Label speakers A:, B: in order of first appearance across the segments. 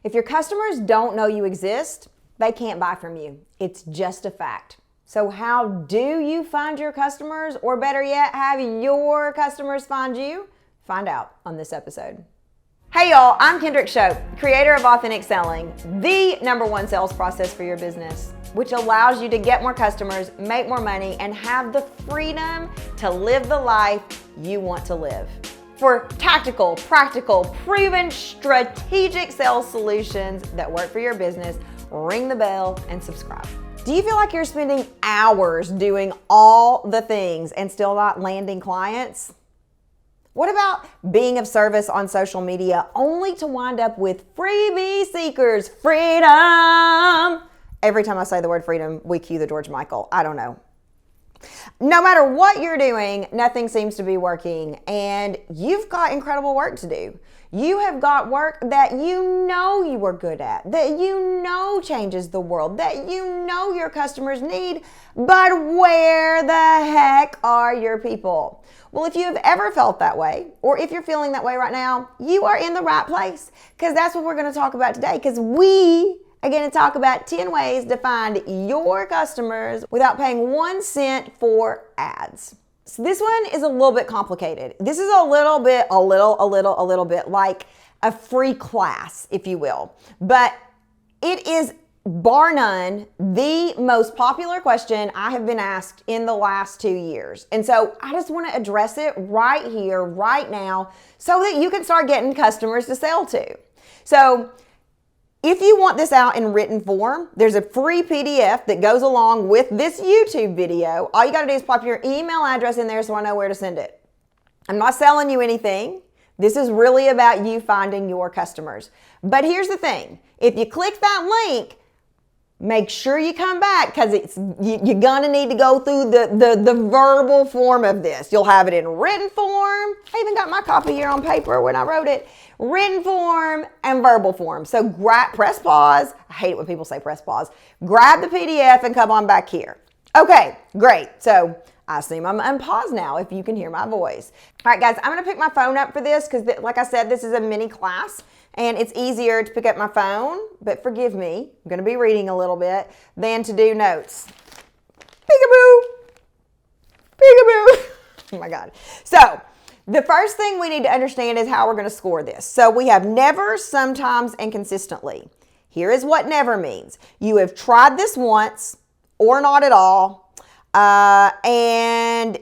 A: If your customers don't know you exist, they can't buy from you. It's just a fact. So how do you find your customers, or better yet, have your customers find you? Find out on this episode. Hey y'all, I'm Kendrick Shope, creator of Authentic Selling, the #1 sales process for your business, which allows you to get more customers, make more money, and have the freedom to live the life you want to live. For tactical, practical, proven, strategic sales solutions that work for your business, ring the bell and subscribe. Do you feel like you're spending hours doing all the things and still not landing clients? What about being of service on social media only to wind up with freebie seekers? Freedom! Every time I say the word freedom, we cue the George Michael. I don't know. No matter what you're doing, nothing seems to be working, and you've got incredible work to do. You have got work that you know you are good at, that you know changes the world, that you know your customers need, but where the heck are your people? Well, if you have ever felt that way, or if you're feeling that way right now, you are in the right place, because that's what we're going to talk about today, because we are going to talk about 10 ways to find your customers without paying 1 cent for ads. So this one is a little bit complicated. This is a little bit like a free class, if you will. But it is, bar none, the most popular question I have been asked in the last 2 years. And so I just want to address it right here, right now, so that you can start getting customers to sell to. So if you want this out in written form, there's a free PDF that goes along with this YouTube video. All you got to do is pop your email address in there so I know where to send it. I'm not selling you anything. This is really about you finding your customers. But here's the thing. If you click that link, make sure you come back, because you're going to need to go through the verbal form of this. You'll have it in written form. I even got my copy here on paper when I wrote it. Written form and verbal form. So press pause. I hate it when people say press pause. Grab the PDF and come on back here. Okay, great. So I assume I'm unpaused now if you can hear my voice. All right, guys, I'm going to pick my phone up for this because, like I said, this is a mini class. And it's easier to pick up my phone, but forgive me, I'm going to be reading a little bit, than to do notes. Peekaboo! Peekaboo! Oh my God. So, the first thing we need to understand is how we're going to score this. So, we have never, sometimes, and consistently. Here is what never means. You have tried this once, or not at all, and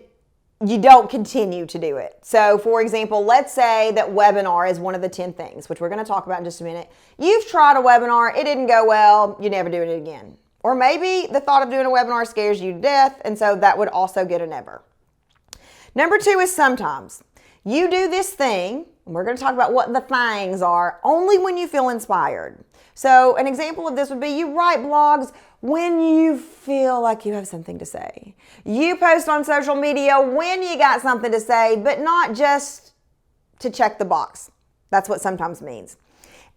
A: you don't continue to do it. So for example, let's say that webinar is one of the 10 things, which we're going to talk about in just a minute. You've tried a webinar, it didn't go well, you never do it again. Or maybe the thought of doing a webinar scares you to death, and so that would also get a never. Number 2 is sometimes. You do this thing, and we're going to talk about what the things are, only when you feel inspired. So an example of this would be you write blogs when you feel like you have something to say. You post on social media when you got something to say, but not just to check the box. That's what sometimes means.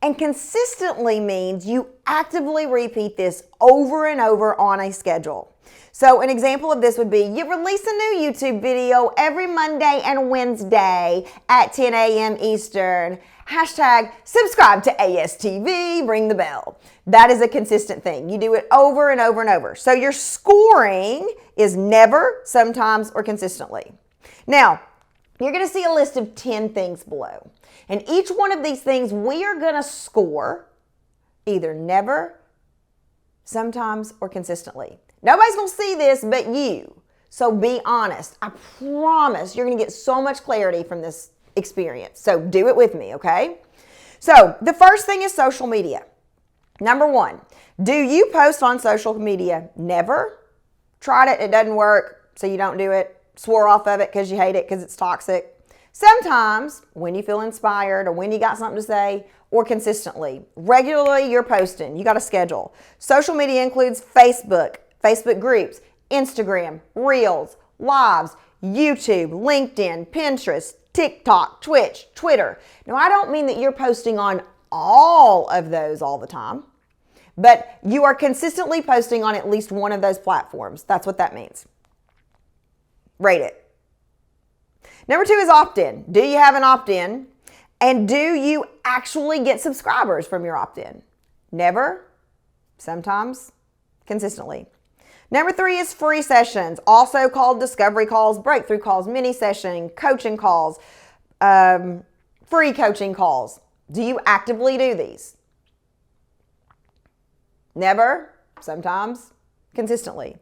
A: And consistently means you actively repeat this over and over on a schedule. So an example of this would be you release a new YouTube video every Monday and Wednesday at 10 a.m. Eastern. Hashtag subscribe to ASTV, ring the bell. That is a consistent thing. You do it over and over and over. So your scoring is never, sometimes, or consistently. Now, you're going to see a list of 10 things below. And each one of these things we are going to score either never, sometimes, or consistently. Nobody's going to see this but you. So be honest. I promise you're going to get so much clarity from this experience. So do it with me, okay? So the first thing is social media. Number 1, do you post on social media? Never. Tried it, it doesn't work, so you don't do it. Swore off of it because you hate it because it's toxic. Sometimes, when you feel inspired or when you got something to say, or consistently. Regularly, you're posting. You got a schedule. Social media includes Facebook, Facebook groups, Instagram, Reels, Lives, YouTube, LinkedIn, Pinterest, TikTok, Twitch, Twitter. Now, I don't mean that you're posting on all of those all the time, but you are consistently posting on at least one of those platforms. That's what that means. Rate it. Number 2 is opt-in. Do you have an opt-in? And do you actually get subscribers from your opt-in? Never, sometimes, consistently. Number 3 is free sessions, also called discovery calls, breakthrough calls, mini session, coaching calls, free coaching calls. Do you actively do these? Never, sometimes, consistently.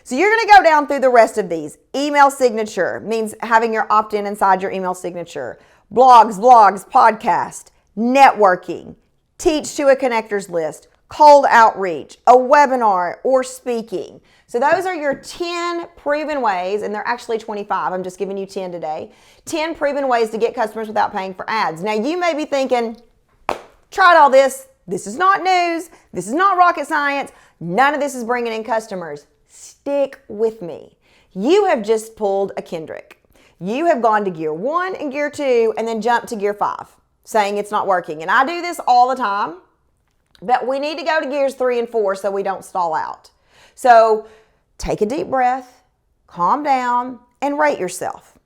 A: So you're going to go down through the rest of these. Email signature means having your opt-in inside your email signature. Blogs, vlogs, podcast, networking, teach to a connectors list, cold outreach, a webinar, or speaking. So those are your 10 proven ways, and they're actually 25. I'm just giving you 10 today. 10 proven ways to get customers without paying for ads. Now you may be thinking, tried all this. This is not news. This is not rocket science. None of this is bringing in customers. Stick with me. You have just pulled a Kendrick. You have gone to gear 1 and gear 2 and then jumped to gear 5, saying it's not working. And I do this all the time, but we need to go to gears 3 and 4 so we don't stall out. So take a deep breath, calm down, and rate yourself.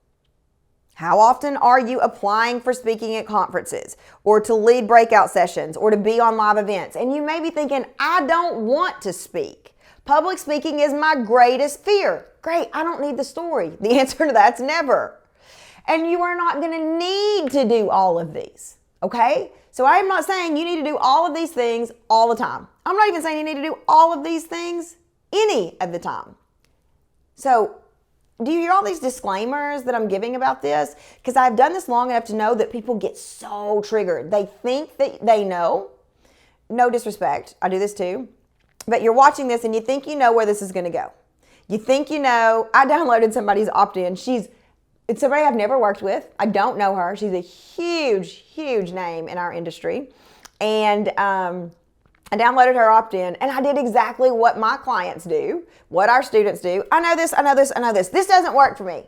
A: How often are you applying for speaking at conferences or to lead breakout sessions or to be on live events? And you may be thinking, I don't want to speak. Public speaking is my greatest fear. Great, I don't need the story. The answer to that's never. And you are not going to need to do all of these, okay? So I'm not saying you need to do all of these things all the time. I'm not even saying you need to do all of these things any of the time. So do you hear all these disclaimers that I'm giving about this? Because I've done this long enough to know that people get so triggered. They think that they know. No disrespect. I do this too. But you're watching this and you think you know where this is going to go. You think you know. I downloaded somebody's opt-in. It's somebody I've never worked with. I don't know her. She's a huge, huge name in our industry. And I downloaded her opt-in and I did exactly what my clients do, what our students do. I know this, I know this, I know this. This doesn't work for me.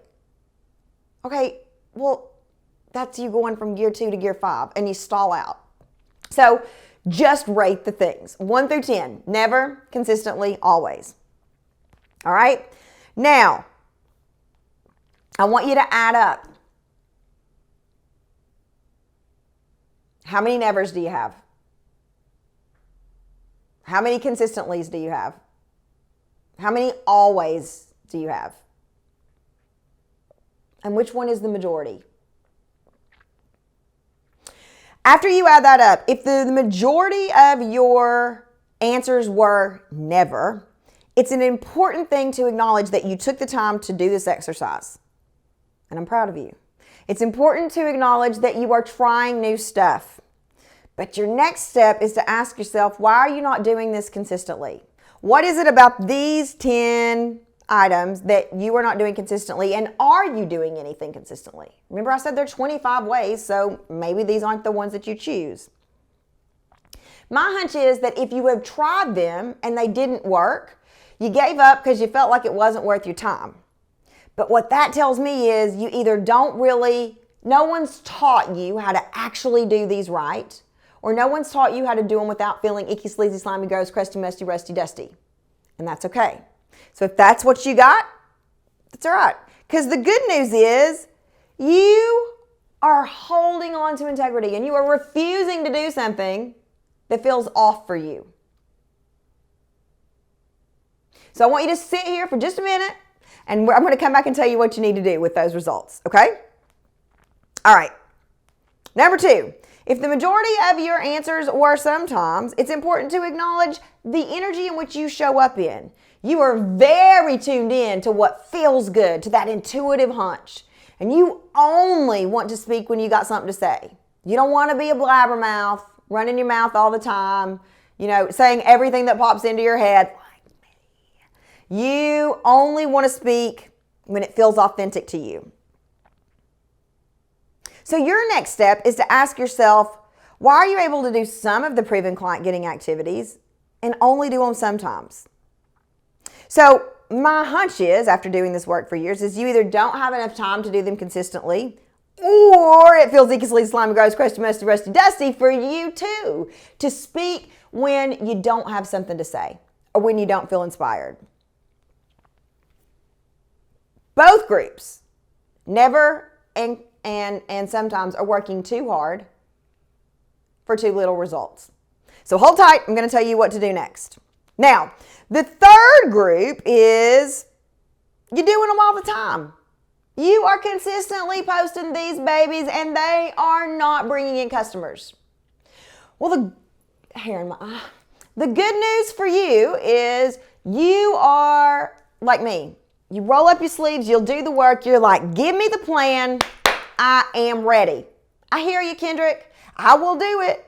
A: Okay, well, that's you going from gear 2 to gear 5 and you stall out. So just rate the things 1 through 10. Never, consistently, always. All right? Now, I want you to add up. How many nevers do you have? How many consistentlys do you have? How many always do you have? And which one is the majority? After you add that up, if the majority of your answers were never, it's an important thing to acknowledge that you took the time to do this exercise. And I'm proud of you. It's important to acknowledge that you are trying new stuff. But your next step is to ask yourself, why are you not doing this consistently? What is it about these 10 items that you are not doing consistently, and are you doing anything consistently? Remember I said there are 25 ways, so maybe these aren't the ones that you choose. My hunch is that if you have tried them and they didn't work, you gave up because you felt like it wasn't worth your time. But what that tells me is you either no one's taught you how to actually do these right, or no one's taught you how to do them without feeling icky, sleazy, slimy, gross, crusty, musty, rusty, dusty. And that's okay. So if that's what you got, that's all right. Because the good news is you are holding on to integrity and you are refusing to do something that feels off for you. So I want you to sit here for just a minute and I'm going to come back and tell you what you need to do with those results, okay? All right. Number 2, if the majority of your answers were sometimes, it's important to acknowledge the energy in which you show up in. You are very tuned in to what feels good, to that intuitive hunch. And you only want to speak when you got something to say. You don't want to be a blabbermouth, running your mouth all the time, saying everything that pops into your head. You only want to speak when it feels authentic to you. So your next step is to ask yourself, why are you able to do some of the proven client getting activities and only do them sometimes? So my hunch is, after doing this work for years, is you either don't have enough time to do them consistently, or it feels icky, sleazy, slimy, gross, crusty, musty, rusty, dusty for you too, to speak when you don't have something to say or when you don't feel inspired. Both groups, never and sometimes, are working too hard for too little results. So hold tight. I'm going to tell you what to do next. Now, the third group is you're doing them all the time. You are consistently posting these babies and they are not bringing in customers. Well, the good news for you is you are like me. You roll up your sleeves, you'll do the work. You're like, give me the plan. I am ready. I hear you, Kendrick. I will do it.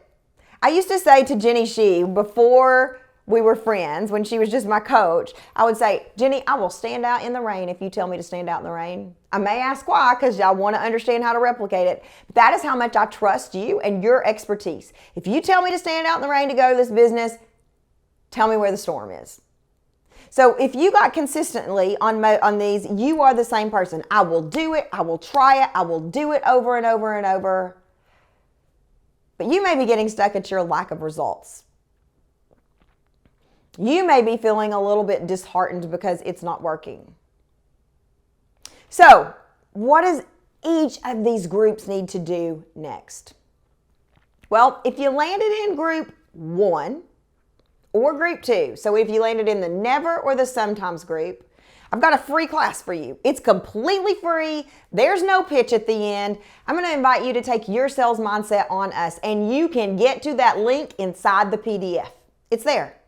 A: I used to say to Jenny Shee before we were friends, when she was just my coach, I would say, Jenny, I will stand out in the rain if you tell me to stand out in the rain. I may ask why, because I want to understand how to replicate it. But that is how much I trust you and your expertise. If you tell me to stand out in the rain to go to this business, tell me where the storm is. So if you got consistently on these, you are the same person. I will do it. I will try it. I will do it over and over and over. But you may be getting stuck at your lack of results. You may be feeling a little bit disheartened because it's not working. So, what does each of these groups need to do next? Well, if you landed in group 1 or group 2, so if you landed in the never or the sometimes group, I've got a free class for you. It's completely free. There's no pitch at the end. I'm going to invite you to take your sales mindset on us, and you can get to that link inside the PDF. It's there.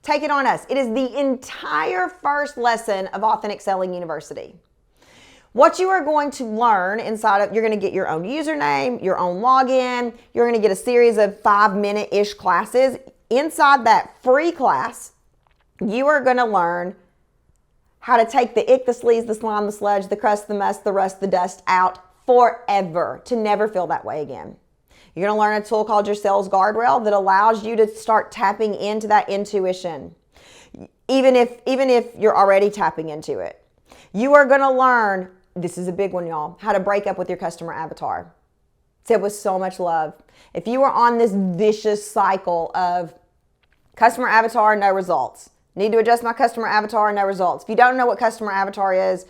A: Take it on us. It is the entire first lesson of Authentic Selling University. What you are going to learn inside of, you're going to get your own username, your own login. You're going to get a series of 5-minute-ish classes. Inside that free class, you are going to learn how to take the ick, the sleaze, the slime, the sludge, the crust, the must, the rust, the dust out forever, to never feel that way again. You're going to learn a tool called your sales guardrail that allows you to start tapping into that intuition, even if you're already tapping into it. You are going to learn, this is a big one, y'all, how to break up with your customer avatar. Said with so much love. If you are on this vicious cycle of customer avatar, no results. Need to adjust my customer avatar, no results. If you don't know what customer avatar is,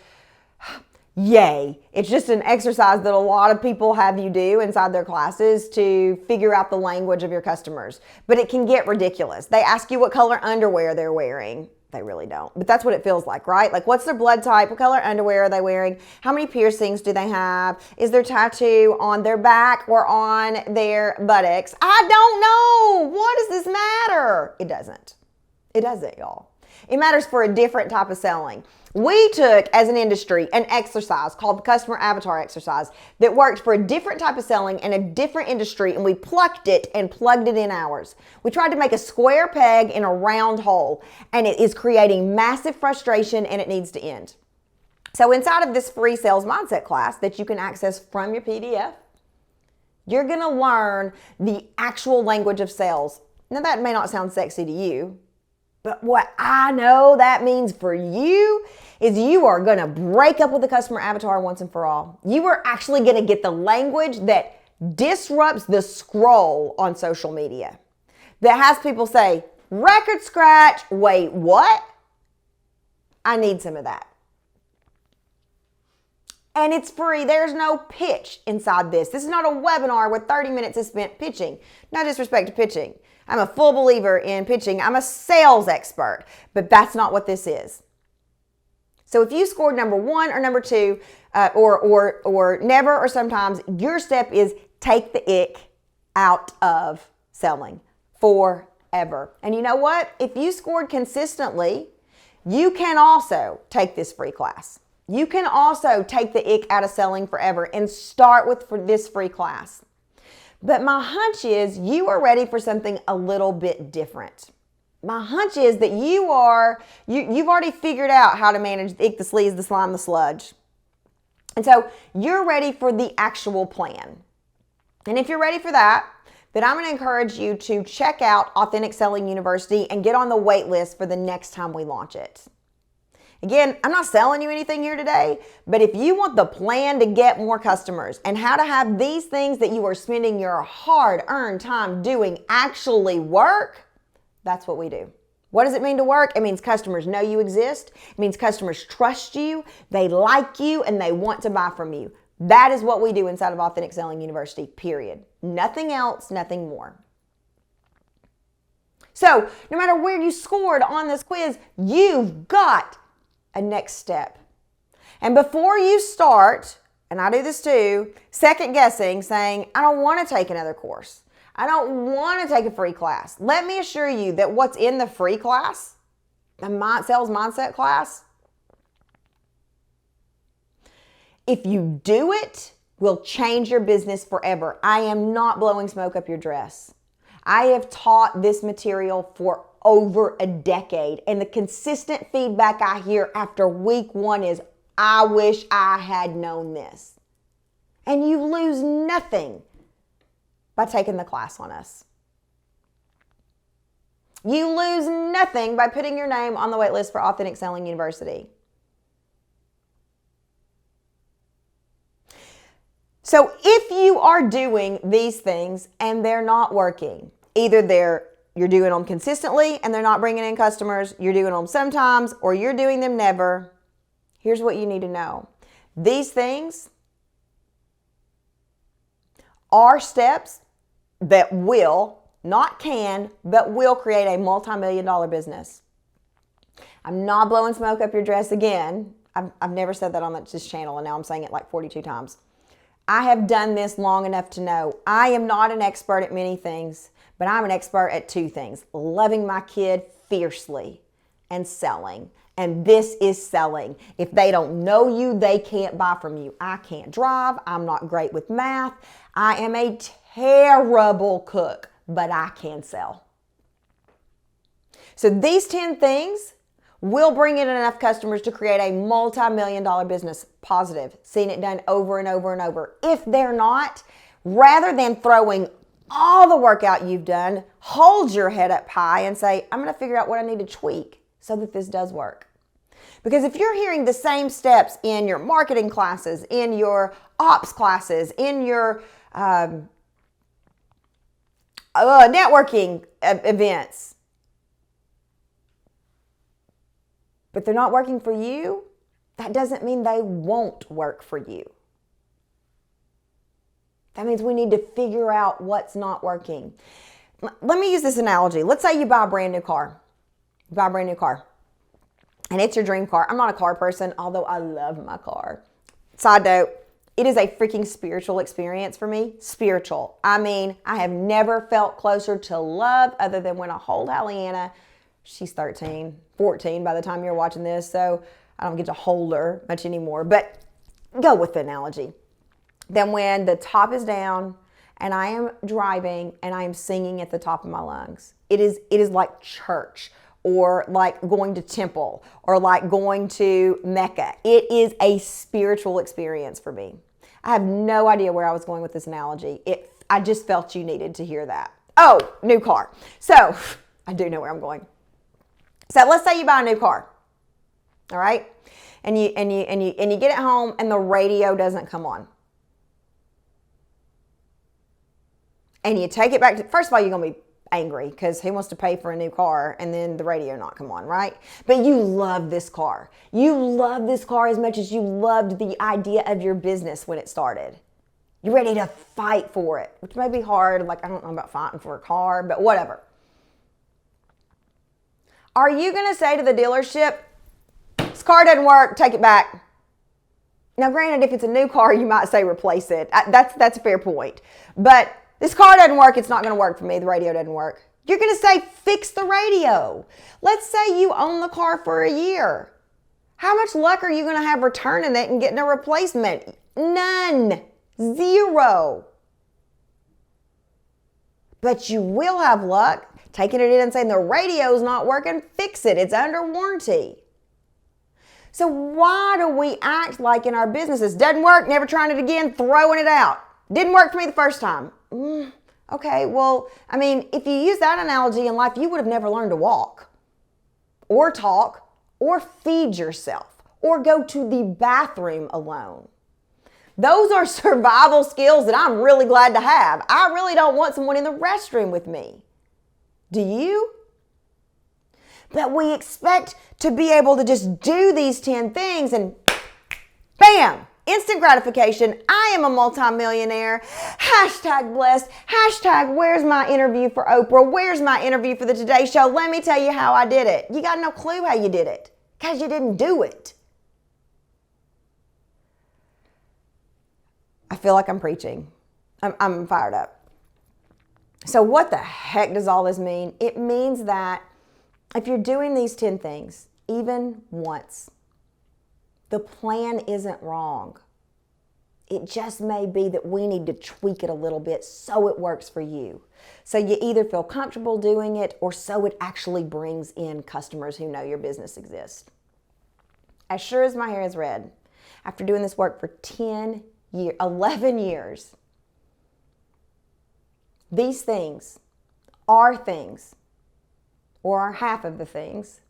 A: yay. It's just an exercise that a lot of people have you do inside their classes to figure out the language of your customers. But it can get ridiculous. They ask you what color underwear they're wearing. They really don't. But that's what it feels like, right? Like, what's their blood type? What color underwear are they wearing? How many piercings do they have? Is their tattoo on their back or on their buttocks? I don't know. What does this matter? It doesn't. It doesn't, y'all. It matters for a different type of selling. We took, as an industry, an exercise called the customer avatar exercise that worked for a different type of selling in a different industry, and we plucked it and plugged it in ours. We tried to make a square peg in a round hole, and it is creating massive frustration, and it needs to end. So inside of this free sales mindset class that you can access from your PDF, you're going to learn the actual language of sales. Now, that may not sound sexy to you, but what I know that means for you is you are going to break up with the customer avatar once and for all. You are actually going to get the language that disrupts the scroll on social media, that has people say, record scratch, wait, what? I need some of that. And it's free. There's no pitch inside this. This is not a webinar where 30 minutes is spent pitching. No disrespect to pitching. I'm a full believer in pitching. I'm a sales expert, but that's not what this is. So if you scored number 1 or number 2, or never or sometimes, your step is take the ick out of selling forever. And you know what? If you scored consistently, you can also take this free class. You can also take the ick out of selling forever and start with this free class. But my hunch is you are ready for something a little bit different. My hunch is that you've already figured out how to manage the ick, the sleaze, the slime, the sludge. And so you're ready for the actual plan. And if you're ready for that, then I'm going to encourage you to check out Authentic Selling University and get on the wait list for the next time we launch it. Again, I'm not selling you anything here today, but if you want the plan to get more customers and how to have these things that you are spending your hard-earned time doing actually work, that's what we do. What does it mean to work? It means customers know you exist. It means customers trust you, they like you, and they want to buy from you. That is what we do inside of Authentic Selling University, period. Nothing else, nothing more. So no matter where you scored on this quiz, you've got a next step. And before you start, and I do this too, second guessing, saying, I don't want to take another course. I don't want to take a free class. Let me assure you that what's in the free class, the sales mindset class, if you do it, will change your business forever. I am not blowing smoke up your dress. I have taught this material for over a decade, and the consistent feedback I hear after week 1 is, I wish I had known this. And you lose nothing by taking the class on us. You lose nothing by putting your name on the wait list for Authentic Selling University. So if you are doing these things and they're not working, either you're doing them consistently and they're not bringing in customers, you're doing them sometimes, or you're doing them never, here's what you need to know. These things are steps that will, not can, but will create a multi-million-dollar business. I'm not blowing smoke up your dress again. I've never said that on this channel, and now I'm saying it like 42 times. I have done this long enough to know I am not an expert at many things, but I'm an expert at 2 things: loving my kid fiercely and selling. And this is selling. If they don't know you, they can't buy from you. I can't drive. I'm not great with math. I am a terrible cook, but I can sell. So these 10 things will bring in enough customers to create a multi-million-dollar business. Positive. Seen it done over and over and over. If they're not, rather than throwing all the work out you've done, hold your head up high and say, I'm going to figure out what I need to tweak so that this does work. Because if you're hearing the same steps in your marketing classes, in your ops classes, in your networking events, but they're not working for you, that doesn't mean they won't work for you. That means we need to figure out what's not working. Let me use this analogy. Let's say you buy a brand new car. You buy a brand new car. And it's your dream car. I'm not a car person, although I love my car. Side note, it is a freaking spiritual experience for me. Spiritual. I mean, I have never felt closer to love other than when I hold Halliana. She's 13, 14 by the time you're watching this, so I don't get to hold her much anymore. But go with the analogy. Then when the top is down and I am driving and I am singing at the top of my lungs, it is like church, or like going to temple, or like going to Mecca. It is a spiritual experience for me. I have no idea where I was going with this analogy. I just felt you needed to hear that. Oh, new car. So I do know where I'm going. So let's say you buy a new car, all right? And you get it home and the radio doesn't come on. And you take it back to, first of all, you're going to be angry because who wants to pay for a new car and then the radio not come on, right? But you love this car. You love this car as much as you loved the idea of your business when it started. You're ready to fight for it, which may be hard. Like, I don't know about fighting for a car, but whatever. Are you going to say to the dealership, this car doesn't work, take it back? Now, granted, if it's a new car, you might say replace it. That's a fair point. But this car doesn't work, it's not going to work for me, the radio doesn't work. You're going to say, fix the radio. Let's say you own the car for a year. How much luck are you going to have returning it and getting a replacement? None. Zero. But you will have luck taking it in and saying, the radio's not working, fix it, it's under warranty. So why do we act like in our businesses, doesn't work, never trying it again, throwing it out? Didn't work for me the first time. Okay, well, I mean, if you use that analogy in life, you would have never learned to walk or talk or feed yourself or go to the bathroom alone. Those are survival skills that I'm really glad to have. I really don't want someone in the restroom with me. Do you? But we expect to be able to just do these 10 things and bam, instant gratification. I am a multimillionaire. Hashtag blessed. Hashtag where's my interview for Oprah? Where's my interview for the Today Show? Let me tell you how I did it. You got no clue how you did it because you didn't do it. I feel like I'm preaching. I'm fired up. So what the heck does all this mean? It means that if you're doing these 10 things, even once, the plan isn't wrong. It just may be that we need to tweak it a little bit so it works for you. So you either feel comfortable doing it or so it actually brings in customers who know your business exists. As sure as my hair is red, after doing this work for 11 years, these things are things, or are half of the things,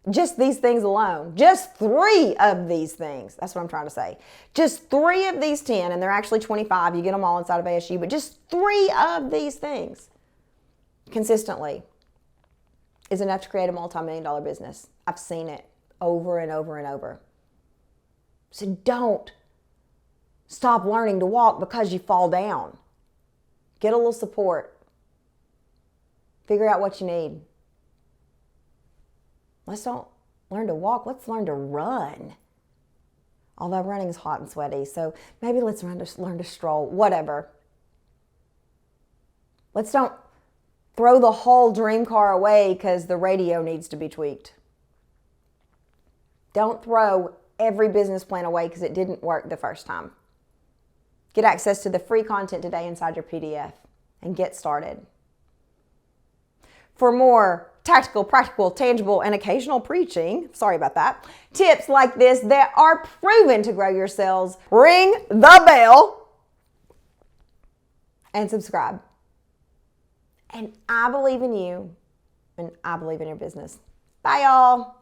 A: just these things alone, just 3 of these things, that's what I'm trying to say. Just 3 of these 10, and they're actually 25, you get them all inside of ASU, but just 3 of these things consistently is enough to create a multi-million-dollar business. I've seen it over and over and over. So don't stop learning to walk because you fall down. Get a little support. Figure out what you need. Let's don't learn to walk. Let's learn to run. Although running is hot and sweaty, so maybe let's learn to stroll, whatever. Let's don't throw the whole dream car away because the radio needs to be tweaked. Don't throw every business plan away because it didn't work the first time. Get access to the free content today inside your PDF and get started. For more tactical, practical, tangible, and occasional preaching, sorry about that, tips like this that are proven to grow your sales, ring the bell and subscribe. And I believe in you, and I believe in your business. Bye, y'all.